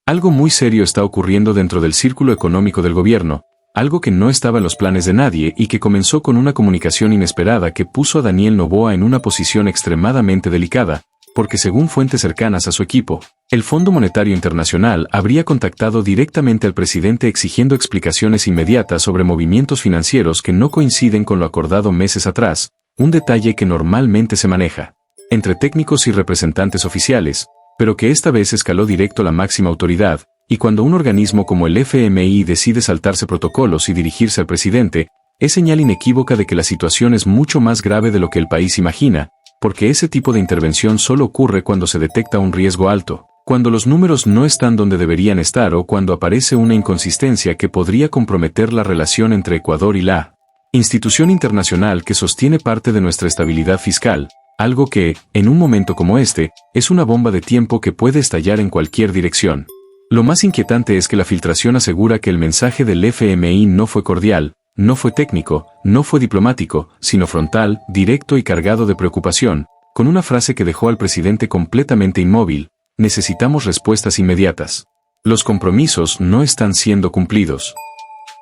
Algo muy serio está ocurriendo dentro del círculo económico del gobierno, algo que no estaba en los planes de nadie y que comenzó con una comunicación inesperada que puso a Daniel Noboa en una posición extremadamente delicada, porque según fuentes cercanas a su equipo, el Fondo Monetario Internacional habría contactado directamente al presidente exigiendo explicaciones inmediatas sobre movimientos financieros que no coinciden con lo acordado meses atrás, un detalle que normalmente se maneja entre técnicos y representantes oficiales, pero que esta vez escaló directo a la máxima autoridad, y cuando un organismo como el FMI decide saltarse protocolos y dirigirse al presidente, es señal inequívoca de que la situación es mucho más grave de lo que el país imagina, porque ese tipo de intervención solo ocurre cuando se detecta un riesgo alto, cuando los números no están donde deberían estar o cuando aparece una inconsistencia que podría comprometer la relación entre Ecuador y la institución internacional que sostiene parte de nuestra estabilidad fiscal, algo que, en un momento como este, es una bomba de tiempo que puede estallar en cualquier dirección. Lo más inquietante es que la filtración asegura que el mensaje del FMI no fue cordial, no fue técnico, no fue diplomático, sino frontal, directo y cargado de preocupación, con una frase que dejó al presidente completamente inmóvil: necesitamos respuestas inmediatas. Los compromisos no están siendo cumplidos.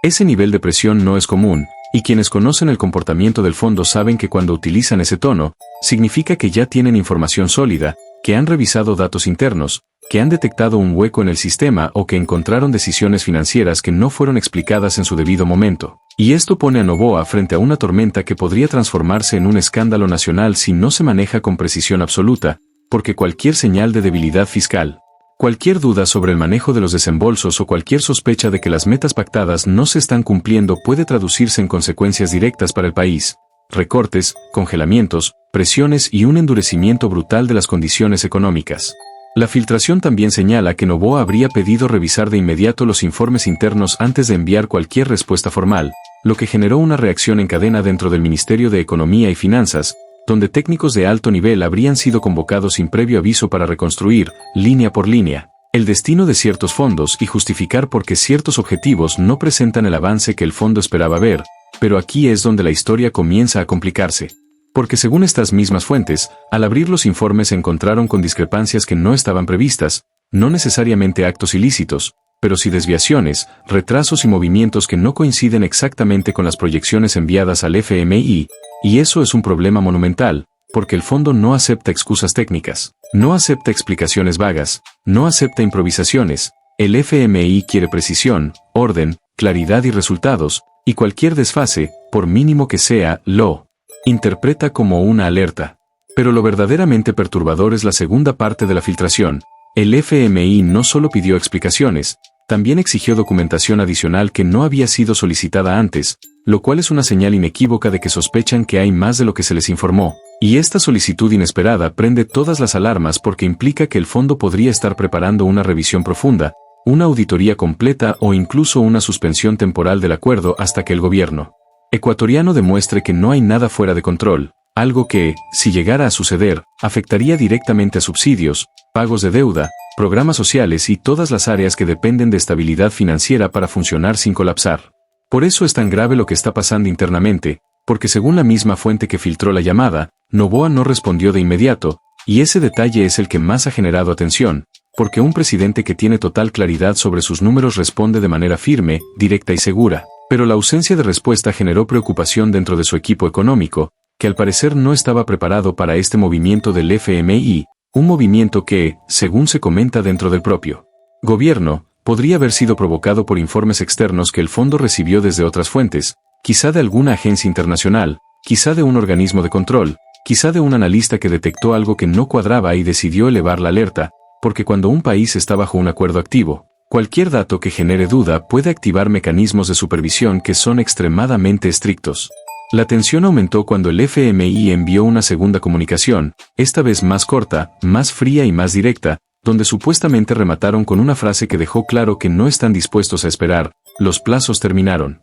Ese nivel de presión no es común, y quienes conocen el comportamiento del fondo saben que cuando utilizan ese tono, significa que ya tienen información sólida, que han revisado datos internos, que han detectado un hueco en el sistema o que encontraron decisiones financieras que no fueron explicadas en su debido momento. Y esto pone a Noboa frente a una tormenta que podría transformarse en un escándalo nacional si no se maneja con precisión absoluta, porque cualquier señal de debilidad fiscal, cualquier duda sobre el manejo de los desembolsos o cualquier sospecha de que las metas pactadas no se están cumpliendo puede traducirse en consecuencias directas para el país: recortes, congelamientos, presiones y un endurecimiento brutal de las condiciones económicas. La filtración también señala que Noboa habría pedido revisar de inmediato los informes internos antes de enviar cualquier respuesta formal, lo que generó una reacción en cadena dentro del Ministerio de Economía y Finanzas, donde técnicos de alto nivel habrían sido convocados sin previo aviso para reconstruir, línea por línea, el destino de ciertos fondos y justificar por qué ciertos objetivos no presentan el avance que el fondo esperaba ver, pero aquí es donde la historia comienza a complicarse. Porque según estas mismas fuentes, al abrir los informes se encontraron con discrepancias que no estaban previstas, no necesariamente actos ilícitos, pero sí desviaciones, retrasos y movimientos que no coinciden exactamente con las proyecciones enviadas al FMI, y eso es un problema monumental, porque el fondo no acepta excusas técnicas, no acepta explicaciones vagas, no acepta improvisaciones. El FMI quiere precisión, orden, claridad y resultados, y cualquier desfase, por mínimo que sea, lo interpreta como una alerta. Pero lo verdaderamente perturbador es la segunda parte de la filtración. El FMI no solo pidió explicaciones, también exigió documentación adicional que no había sido solicitada antes, lo cual es una señal inequívoca de que sospechan que hay más de lo que se les informó, y esta solicitud inesperada prende todas las alarmas porque implica que el fondo podría estar preparando una revisión profunda, una auditoría completa o incluso una suspensión temporal del acuerdo hasta que el gobierno ecuatoriano demuestre que no hay nada fuera de control, algo que, si llegara a suceder, afectaría directamente a subsidios, pagos de deuda, programas sociales y todas las áreas que dependen de estabilidad financiera para funcionar sin colapsar. Por eso es tan grave lo que está pasando internamente, porque según la misma fuente que filtró la llamada, Noboa no respondió de inmediato, y ese detalle es el que más ha generado atención, porque un presidente que tiene total claridad sobre sus números responde de manera firme, directa y segura. Pero la ausencia de respuesta generó preocupación dentro de su equipo económico, que al parecer no estaba preparado para este movimiento del FMI, un movimiento que, según se comenta dentro del propio gobierno, podría haber sido provocado por informes externos que el fondo recibió desde otras fuentes, quizá de alguna agencia internacional, quizá de un organismo de control, quizá de un analista que detectó algo que no cuadraba y decidió elevar la alerta, porque cuando un país está bajo un acuerdo activo, cualquier dato que genere duda puede activar mecanismos de supervisión que son extremadamente estrictos. La tensión aumentó cuando el FMI envió una segunda comunicación, esta vez más corta, más fría y más directa, donde supuestamente remataron con una frase que dejó claro que no están dispuestos a esperar: los plazos terminaron.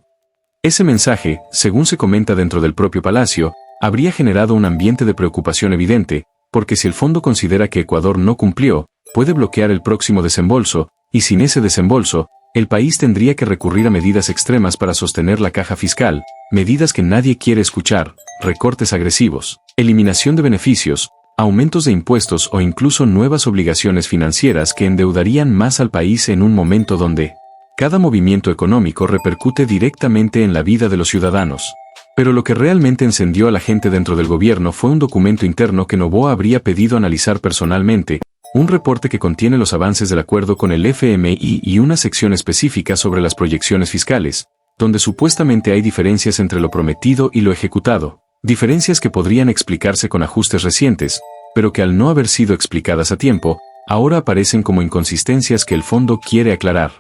Ese mensaje, según se comenta dentro del propio palacio, habría generado un ambiente de preocupación evidente, porque si el fondo considera que Ecuador no cumplió, puede bloquear el próximo desembolso, y sin ese desembolso, el país tendría que recurrir a medidas extremas para sostener la caja fiscal, medidas que nadie quiere escuchar: recortes agresivos, eliminación de beneficios, aumentos de impuestos o incluso nuevas obligaciones financieras que endeudarían más al país en un momento donde cada movimiento económico repercute directamente en la vida de los ciudadanos. Pero lo que realmente encendió a la gente dentro del gobierno fue un documento interno que Noboa habría pedido analizar personalmente, un reporte que contiene los avances del acuerdo con el FMI y una sección específica sobre las proyecciones fiscales, donde supuestamente hay diferencias entre lo prometido y lo ejecutado, diferencias que podrían explicarse con ajustes recientes, pero que al no haber sido explicadas a tiempo, ahora aparecen como inconsistencias que el fondo quiere aclarar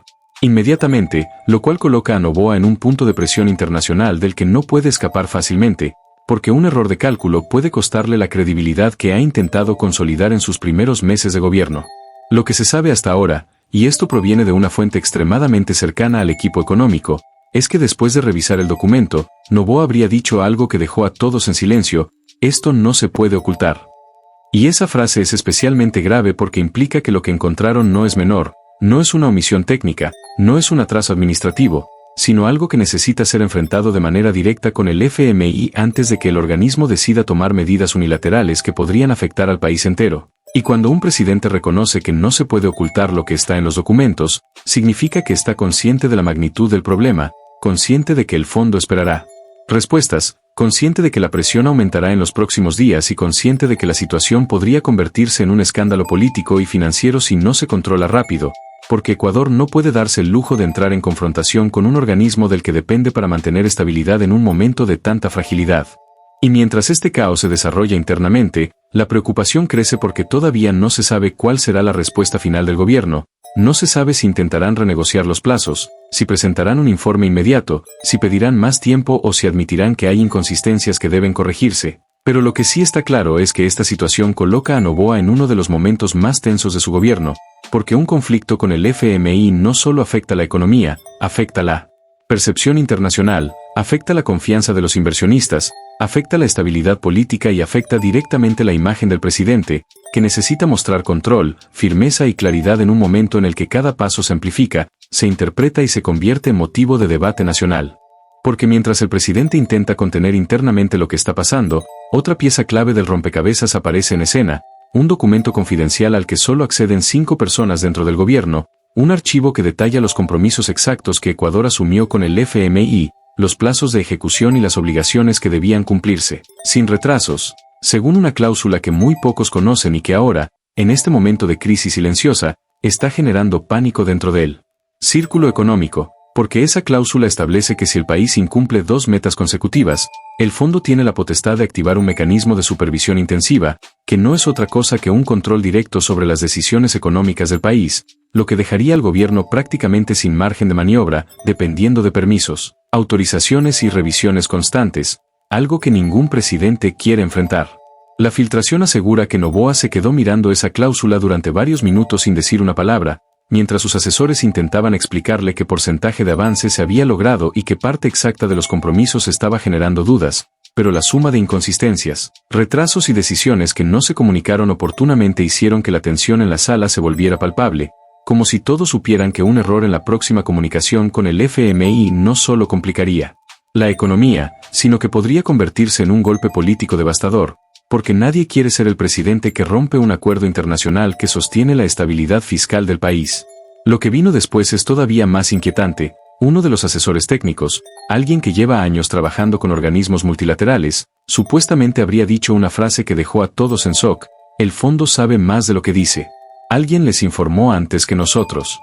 inmediatamente, lo cual coloca a Noboa en un punto de presión internacional del que no puede escapar fácilmente, porque un error de cálculo puede costarle la credibilidad que ha intentado consolidar en sus primeros meses de gobierno. Lo que se sabe hasta ahora, y esto proviene de una fuente extremadamente cercana al equipo económico, es que después de revisar el documento, Noboa habría dicho algo que dejó a todos en silencio: esto no se puede ocultar. Y esa frase es especialmente grave porque implica que lo que encontraron no es menor, no es una omisión técnica, no es un atraso administrativo, sino algo que necesita ser enfrentado de manera directa con el FMI antes de que el organismo decida tomar medidas unilaterales que podrían afectar al país entero. Y cuando un presidente reconoce que no se puede ocultar lo que está en los documentos, significa que está consciente de la magnitud del problema, consciente de que el fondo esperará respuestas, consciente de que la presión aumentará en los próximos días y consciente de que la situación podría convertirse en un escándalo político y financiero si no se controla rápido, porque Ecuador no puede darse el lujo de entrar en confrontación con un organismo del que depende para mantener estabilidad en un momento de tanta fragilidad. Y mientras este caos se desarrolla internamente, la preocupación crece porque todavía no se sabe cuál será la respuesta final del gobierno, no se sabe si intentarán renegociar los plazos, si presentarán un informe inmediato, si pedirán más tiempo o si admitirán que hay inconsistencias que deben corregirse. Pero lo que sí está claro es que esta situación coloca a Noboa en uno de los momentos más tensos de su gobierno, porque un conflicto con el FMI no solo afecta la economía, afecta la percepción internacional, afecta la confianza de los inversionistas, afecta la estabilidad política y afecta directamente la imagen del presidente, que necesita mostrar control, firmeza y claridad en un momento en el que cada paso se amplifica, se interpreta y se convierte en motivo de debate nacional. Porque mientras el presidente intenta contener internamente lo que está pasando, otra pieza clave del rompecabezas aparece en escena, un documento confidencial al que solo acceden 5 personas dentro del gobierno, un archivo que detalla los compromisos exactos que Ecuador asumió con el FMI, los plazos de ejecución y las obligaciones que debían cumplirse, sin retrasos, según una cláusula que muy pocos conocen y que ahora, en este momento de crisis silenciosa, está generando pánico dentro del círculo económico, porque esa cláusula establece que si el país incumple 2 metas consecutivas, el fondo tiene la potestad de activar un mecanismo de supervisión intensiva, que no es otra cosa que un control directo sobre las decisiones económicas del país, lo que dejaría al gobierno prácticamente sin margen de maniobra, dependiendo de permisos, autorizaciones y revisiones constantes, algo que ningún presidente quiere enfrentar. La filtración asegura que Noboa se quedó mirando esa cláusula durante varios minutos sin decir una palabra, mientras sus asesores intentaban explicarle qué porcentaje de avance se había logrado y qué parte exacta de los compromisos estaba generando dudas, pero la suma de inconsistencias, retrasos y decisiones que no se comunicaron oportunamente hicieron que la tensión en la sala se volviera palpable, como si todos supieran que un error en la próxima comunicación con el FMI no solo complicaría la economía, sino que podría convertirse en un golpe político devastador, porque nadie quiere ser el presidente que rompe un acuerdo internacional que sostiene la estabilidad fiscal del país. Lo que vino después es todavía más inquietante. Uno de los asesores técnicos, alguien que lleva años trabajando con organismos multilaterales, supuestamente habría dicho una frase que dejó a todos en shock: el fondo sabe más de lo que dice. Alguien les informó antes que nosotros.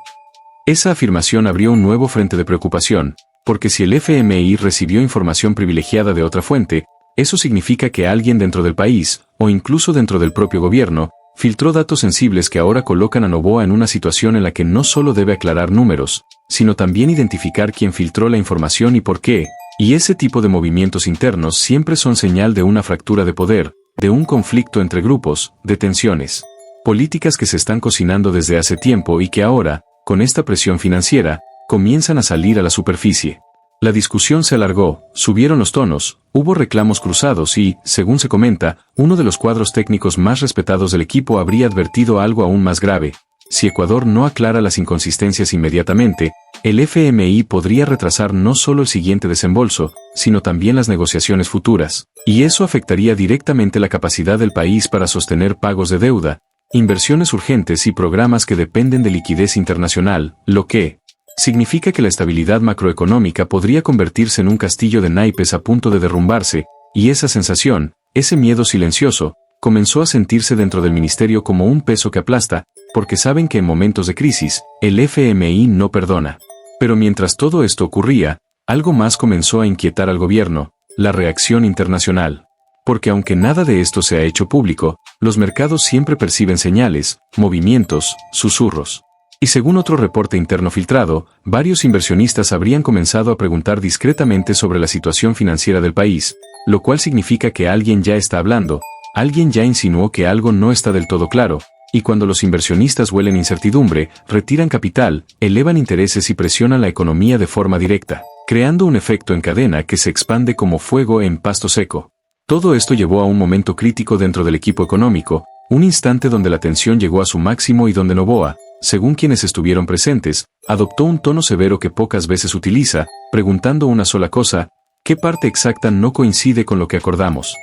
Esa afirmación abrió un nuevo frente de preocupación, porque si el FMI recibió información privilegiada de otra fuente, eso significa que alguien dentro del país, o incluso dentro del propio gobierno, filtró datos sensibles que ahora colocan a Noboa en una situación en la que no solo debe aclarar números, sino también identificar quién filtró la información y por qué, y ese tipo de movimientos internos siempre son señal de una fractura de poder, de un conflicto entre grupos, de tensiones políticas que se están cocinando desde hace tiempo y que ahora, con esta presión financiera, comienzan a salir a la superficie. La discusión se alargó, subieron los tonos, hubo reclamos cruzados y, según se comenta, uno de los cuadros técnicos más respetados del equipo habría advertido algo aún más grave: si Ecuador no aclara las inconsistencias inmediatamente, el FMI podría retrasar no solo el siguiente desembolso, sino también las negociaciones futuras, y eso afectaría directamente la capacidad del país para sostener pagos de deuda, inversiones urgentes y programas que dependen de liquidez internacional, lo que significa que la estabilidad macroeconómica podría convertirse en un castillo de naipes a punto de derrumbarse, y esa sensación, ese miedo silencioso, comenzó a sentirse dentro del ministerio como un peso que aplasta, porque saben que en momentos de crisis, el FMI no perdona. Pero mientras todo esto ocurría, algo más comenzó a inquietar al gobierno, la reacción internacional. Porque aunque nada de esto se ha hecho público, los mercados siempre perciben señales, movimientos, susurros. Y según otro reporte interno filtrado, varios inversionistas habrían comenzado a preguntar discretamente sobre la situación financiera del país, lo cual significa que alguien ya está hablando, alguien ya insinuó que algo no está del todo claro, y cuando los inversionistas huelen incertidumbre, retiran capital, elevan intereses y presionan la economía de forma directa, creando un efecto en cadena que se expande como fuego en pasto seco. Todo esto llevó a un momento crítico dentro del equipo económico, un instante donde la tensión llegó a su máximo y donde Noboa, según quienes estuvieron presentes, adoptó un tono severo que pocas veces utiliza, preguntando una sola cosa: ¿qué parte exacta no coincide con lo que acordamos?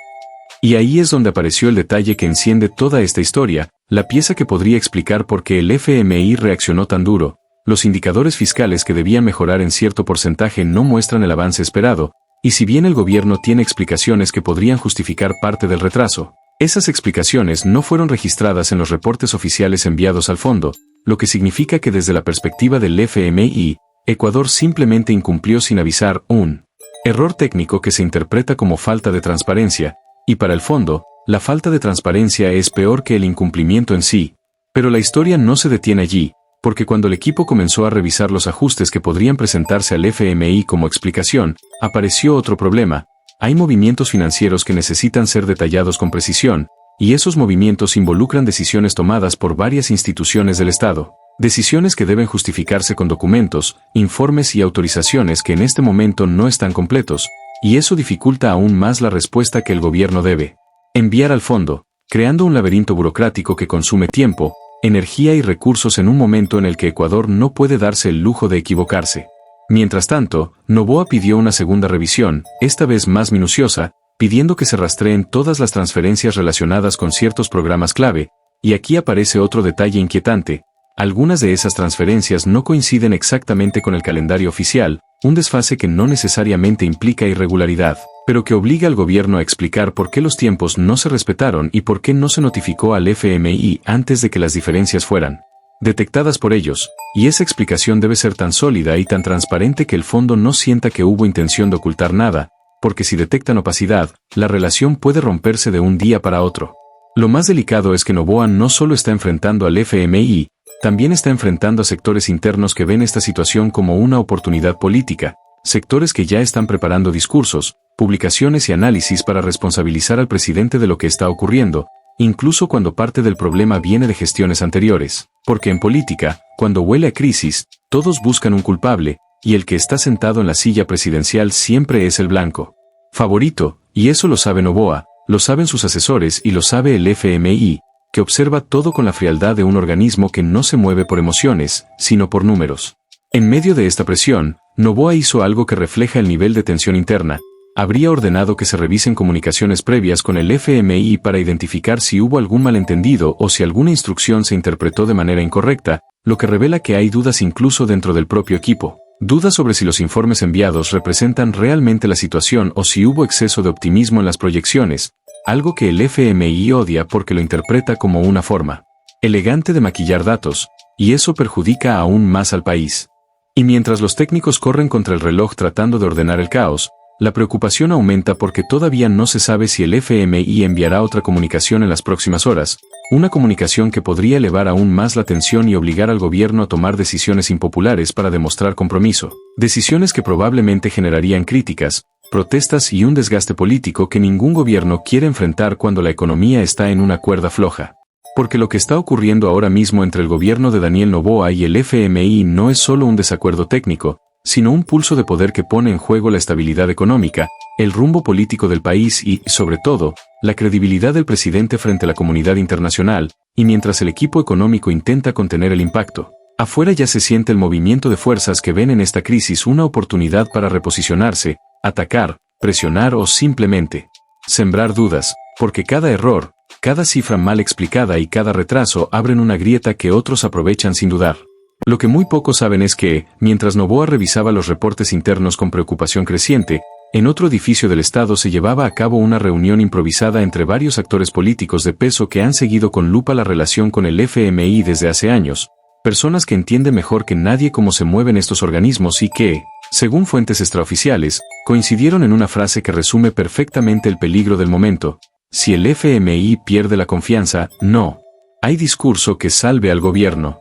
Y ahí es donde apareció el detalle que enciende toda esta historia, la pieza que podría explicar por qué el FMI reaccionó tan duro. Los indicadores fiscales que debían mejorar en cierto porcentaje no muestran el avance esperado, y si bien el gobierno tiene explicaciones que podrían justificar parte del retraso, esas explicaciones no fueron registradas en los reportes oficiales enviados al fondo, lo que significa que desde la perspectiva del FMI, Ecuador simplemente incumplió sin avisar un error técnico que se interpreta como falta de transparencia, y para el fondo, la falta de transparencia es peor que el incumplimiento en sí. Pero la historia no se detiene allí, porque cuando el equipo comenzó a revisar los ajustes que podrían presentarse al FMI como explicación, apareció otro problema. Hay movimientos financieros que necesitan ser detallados con precisión, y esos movimientos involucran decisiones tomadas por varias instituciones del Estado. Decisiones que deben justificarse con documentos, informes y autorizaciones que en este momento no están completos, y eso dificulta aún más la respuesta que el gobierno debe enviar al fondo, creando un laberinto burocrático que consume tiempo, energía y recursos en un momento en el que Ecuador no puede darse el lujo de equivocarse. Mientras tanto, Noboa pidió una segunda revisión, esta vez más minuciosa, pidiendo que se rastreen todas las transferencias relacionadas con ciertos programas clave, y aquí aparece otro detalle inquietante: algunas de esas transferencias no coinciden exactamente con el calendario oficial, un desfase que no necesariamente implica irregularidad, pero que obliga al gobierno a explicar por qué los tiempos no se respetaron y por qué no se notificó al FMI antes de que las diferencias fueran detectadas por ellos, y esa explicación debe ser tan sólida y tan transparente que el fondo no sienta que hubo intención de ocultar nada, porque si detectan opacidad, la relación puede romperse de un día para otro. Lo más delicado es que Noboa no solo está enfrentando al FMI, también está enfrentando a sectores internos que ven esta situación como una oportunidad política, sectores que ya están preparando discursos, publicaciones y análisis para responsabilizar al presidente de lo que está ocurriendo, incluso cuando parte del problema viene de gestiones anteriores, porque en política, cuando huele a crisis, todos buscan un culpable, y el que está sentado en la silla presidencial siempre es el blanco favorito, y eso lo sabe Noboa, lo saben sus asesores y lo sabe el FMI, que observa todo con la frialdad de un organismo que no se mueve por emociones, sino por números. En medio de esta presión, Noboa hizo algo que refleja el nivel de tensión interna. Habría ordenado que se revisen comunicaciones previas con el FMI para identificar si hubo algún malentendido o si alguna instrucción se interpretó de manera incorrecta, lo que revela que hay dudas incluso dentro del propio equipo. Dudas sobre si los informes enviados representan realmente la situación o si hubo exceso de optimismo en las proyecciones, algo que el FMI odia porque lo interpreta como una forma elegante de maquillar datos, y eso perjudica aún más al país. Y mientras los técnicos corren contra el reloj tratando de ordenar el caos, la preocupación aumenta porque todavía no se sabe si el FMI enviará otra comunicación en las próximas horas, una comunicación que podría elevar aún más la tensión y obligar al gobierno a tomar decisiones impopulares para demostrar compromiso, decisiones que probablemente generarían críticas, protestas y un desgaste político que ningún gobierno quiere enfrentar cuando la economía está en una cuerda floja. Porque lo que está ocurriendo ahora mismo entre el gobierno de Daniel Noboa y el FMI no es solo un desacuerdo técnico, sino un pulso de poder que pone en juego la estabilidad económica, el rumbo político del país y, sobre todo, la credibilidad del presidente frente a la comunidad internacional, y mientras el equipo económico intenta contener el impacto, Afuera ya se siente el movimiento de fuerzas que ven en esta crisis una oportunidad para reposicionarse, atacar, presionar o simplemente sembrar dudas, porque cada error, cada cifra mal explicada y cada retraso abren una grieta que otros aprovechan sin dudar. Lo que muy pocos saben es que, mientras Noboa revisaba los reportes internos con preocupación creciente, en otro edificio del Estado se llevaba a cabo una reunión improvisada entre varios actores políticos de peso que han seguido con lupa la relación con el FMI desde hace años, personas que entienden mejor que nadie cómo se mueven estos organismos y que, según fuentes extraoficiales, coincidieron en una frase que resume perfectamente el peligro del momento: si el FMI pierde la confianza, no hay discurso que salve al gobierno.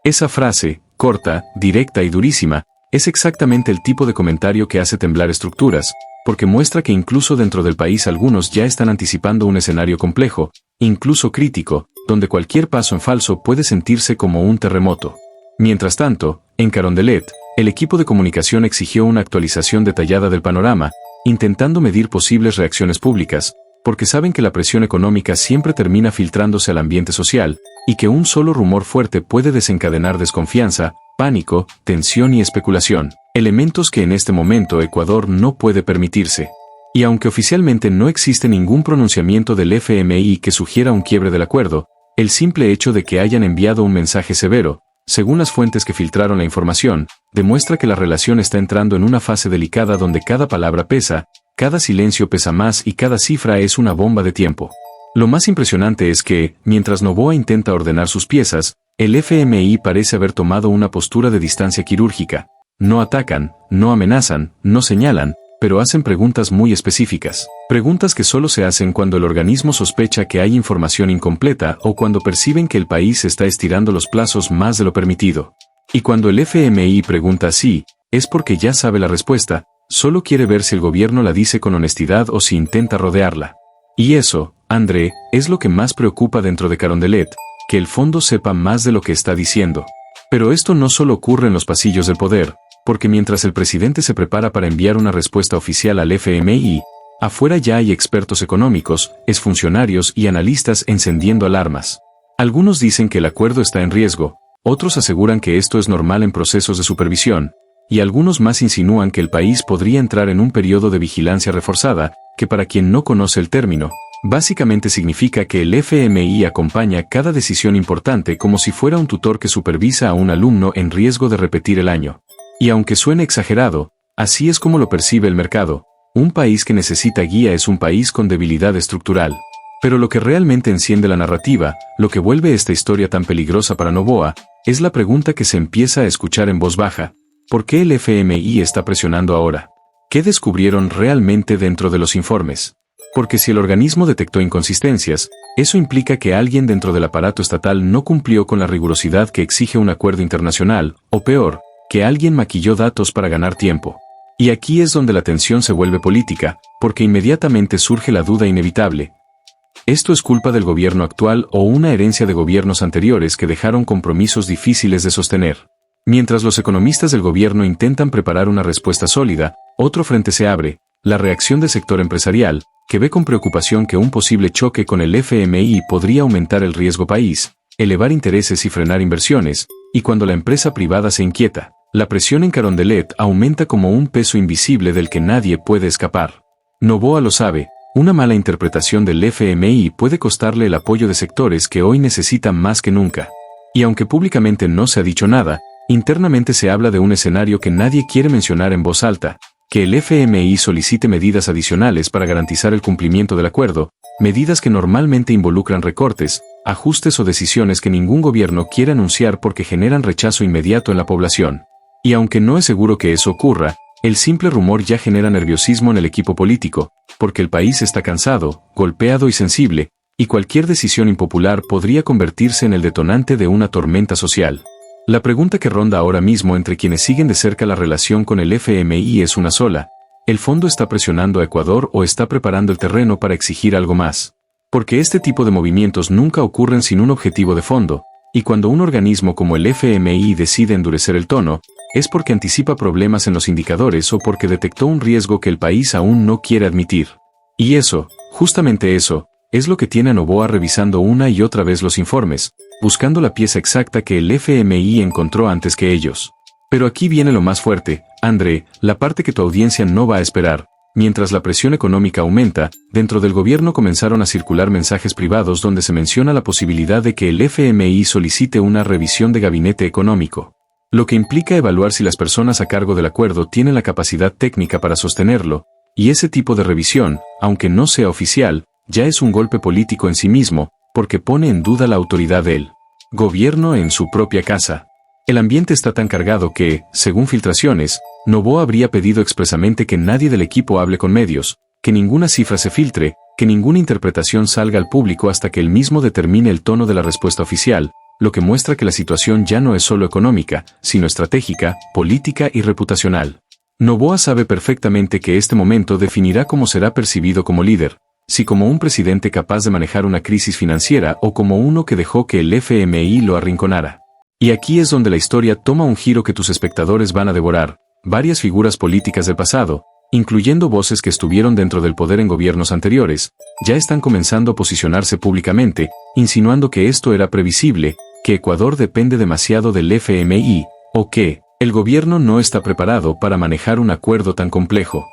Esa frase, corta, directa y durísima, es exactamente el tipo de comentario que hace temblar estructuras, porque muestra que incluso dentro del país algunos ya están anticipando un escenario complejo, incluso crítico, donde cualquier paso en falso puede sentirse como un terremoto. Mientras tanto, en Carondelet, el equipo de comunicación exigió una actualización detallada del panorama, intentando medir posibles reacciones públicas, porque saben que la presión económica siempre termina filtrándose al ambiente social, y que un solo rumor fuerte puede desencadenar desconfianza, pánico, tensión y especulación, elementos que en este momento Ecuador no puede permitirse. Y aunque oficialmente no existe ningún pronunciamiento del FMI que sugiera un quiebre del acuerdo, el simple hecho de que hayan enviado un mensaje severo, según las fuentes que filtraron la información, demuestra que la relación está entrando en una fase delicada donde cada palabra pesa, cada silencio pesa más y cada cifra es una bomba de tiempo. Lo más impresionante es que, mientras Noboa intenta ordenar sus piezas, el FMI parece haber tomado una postura de distancia quirúrgica. No atacan, no amenazan, no señalan, pero hacen preguntas muy específicas. Preguntas que solo se hacen cuando el organismo sospecha que hay información incompleta o cuando perciben que el país está estirando los plazos más de lo permitido. Y cuando el FMI pregunta así, es porque ya sabe la respuesta, solo quiere ver si el gobierno la dice con honestidad o si intenta rodearla. Y eso, André, es lo que más preocupa dentro de Carondelet, que el fondo sepa más de lo que está diciendo. Pero esto no solo ocurre en los pasillos del poder, porque mientras el presidente se prepara para enviar una respuesta oficial al FMI, afuera ya hay expertos económicos, exfuncionarios y analistas encendiendo alarmas. Algunos dicen que el acuerdo está en riesgo, otros aseguran que esto es normal en procesos de supervisión, y algunos más insinúan que el país podría entrar en un periodo de vigilancia reforzada, que para quien no conoce el término, básicamente significa que el FMI acompaña cada decisión importante como si fuera un tutor que supervisa a un alumno en riesgo de repetir el año. Y aunque suene exagerado, así es como lo percibe el mercado. Un país que necesita guía es un país con debilidad estructural. Pero lo que realmente enciende la narrativa, lo que vuelve esta historia tan peligrosa para Noboa, es la pregunta que se empieza a escuchar en voz baja: ¿por qué el FMI está presionando ahora? ¿Qué descubrieron realmente dentro de los informes? Porque si el organismo detectó inconsistencias, eso implica que alguien dentro del aparato estatal no cumplió con la rigurosidad que exige un acuerdo internacional, o peor, que alguien maquilló datos para ganar tiempo. Y aquí es donde la tensión se vuelve política, porque inmediatamente surge la duda inevitable. ¿Esto es culpa del gobierno actual o una herencia de gobiernos anteriores que dejaron compromisos difíciles de sostener? Mientras los economistas del gobierno intentan preparar una respuesta sólida, otro frente se abre: la reacción del sector empresarial, que ve con preocupación que un posible choque con el FMI podría aumentar el riesgo país, elevar intereses y frenar inversiones, y cuando la empresa privada se inquieta, la presión en Carondelet aumenta como un peso invisible del que nadie puede escapar. Noboa lo sabe, una mala interpretación del FMI puede costarle el apoyo de sectores que hoy necesitan más que nunca. Y aunque públicamente no se ha dicho nada, internamente se habla de un escenario que nadie quiere mencionar en voz alta: que el FMI solicite medidas adicionales para garantizar el cumplimiento del acuerdo, medidas que normalmente involucran recortes, ajustes o decisiones que ningún gobierno quiere anunciar porque generan rechazo inmediato en la población. Y aunque no es seguro que eso ocurra, el simple rumor ya genera nerviosismo en el equipo político, porque el país está cansado, golpeado y sensible, y cualquier decisión impopular podría convertirse en el detonante de una tormenta social. La pregunta que ronda ahora mismo entre quienes siguen de cerca la relación con el FMI es una sola: ¿el fondo está presionando a Ecuador o está preparando el terreno para exigir algo más? Porque este tipo de movimientos nunca ocurren sin un objetivo de fondo, y cuando un organismo como el FMI decide endurecer el tono, es porque anticipa problemas en los indicadores o porque detectó un riesgo que el país aún no quiere admitir. Y eso, justamente eso, es lo que tiene a Noboa revisando una y otra vez los informes, buscando la pieza exacta que el FMI encontró antes que ellos. Pero aquí viene lo más fuerte, André, la parte que tu audiencia no va a esperar. Mientras la presión económica aumenta, dentro del gobierno comenzaron a circular mensajes privados donde se menciona la posibilidad de que el FMI solicite una revisión de gabinete económico. Lo que implica evaluar si las personas a cargo del acuerdo tienen la capacidad técnica para sostenerlo, y ese tipo de revisión, aunque no sea oficial, ya es un golpe político en sí mismo, porque pone en duda la autoridad del gobierno en su propia casa. El ambiente está tan cargado que, según filtraciones, Noboa habría pedido expresamente que nadie del equipo hable con medios, que ninguna cifra se filtre, que ninguna interpretación salga al público hasta que él mismo determine el tono de la respuesta oficial, lo que muestra que la situación ya no es solo económica, sino estratégica, política y reputacional. Noboa sabe perfectamente que este momento definirá cómo será percibido como líder, si como un presidente capaz de manejar una crisis financiera o como uno que dejó que el FMI lo arrinconara. Y aquí es donde la historia toma un giro que tus espectadores van a devorar. Varias figuras políticas del pasado, incluyendo voces que estuvieron dentro del poder en gobiernos anteriores, ya están comenzando a posicionarse públicamente, insinuando que esto era previsible, que Ecuador depende demasiado del FMI, o que el gobierno no está preparado para manejar un acuerdo tan complejo.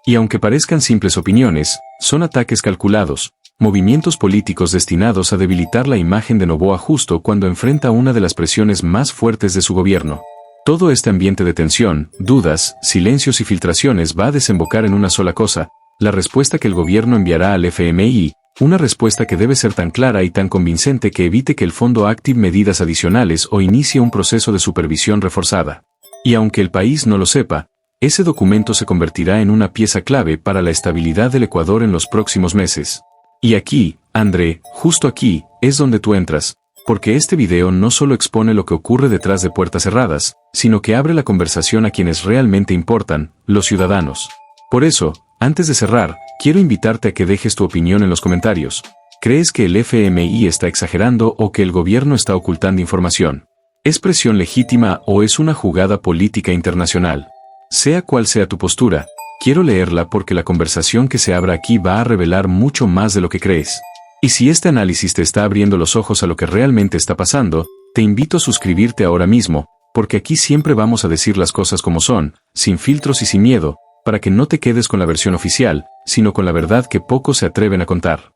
Y aunque parezcan simples opiniones, son ataques calculados, movimientos políticos destinados a debilitar la imagen de Noboa justo cuando enfrenta una de las presiones más fuertes de su gobierno. Todo este ambiente de tensión, dudas, silencios y filtraciones va a desembocar en una sola cosa, la respuesta que el gobierno enviará al FMI, una respuesta que debe ser tan clara y tan convincente que evite que el fondo active medidas adicionales o inicie un proceso de supervisión reforzada. Y aunque el país no lo sepa, ese documento se convertirá en una pieza clave para la estabilidad del Ecuador en los próximos meses. Y aquí, André, justo aquí, es donde tú entras, porque este video no solo expone lo que ocurre detrás de puertas cerradas, sino que abre la conversación a quienes realmente importan, los ciudadanos. Por eso, antes de cerrar, quiero invitarte a que dejes tu opinión en los comentarios. ¿Crees que el FMI está exagerando o que el gobierno está ocultando información? ¿Es presión legítima o es una jugada política internacional? Sea cual sea tu postura, quiero leerla porque la conversación que se abra aquí va a revelar mucho más de lo que crees. Y si este análisis te está abriendo los ojos a lo que realmente está pasando, te invito a suscribirte ahora mismo, porque aquí siempre vamos a decir las cosas como son, sin filtros y sin miedo, para que no te quedes con la versión oficial, sino con la verdad que pocos se atreven a contar.